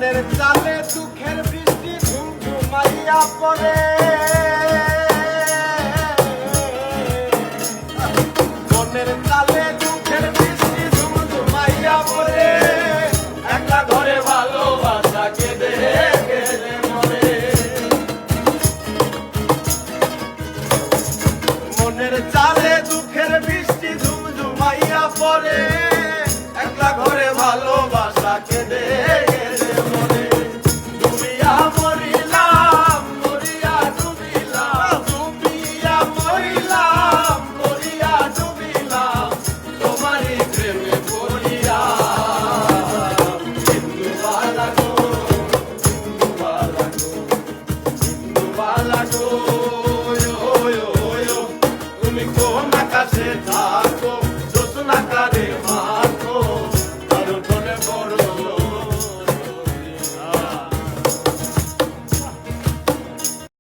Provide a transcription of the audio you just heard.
মনের চালে দুঃখের বৃষ্টি ঝুমঝুমাইয়া পড়ে, মনের চালে দুঃখের বৃষ্টি ঝুমঝুমাইয়া পড়ে, একলা ঘরে ভালোবাসা কেঁদে কেঁদে মরে। মনের চালে দুঃখের বৃষ্টি ঝুমঝুমাইয়া পড়ে, একলা ঘরে ভালোবাসা কেঁদে কেঁদে মরে।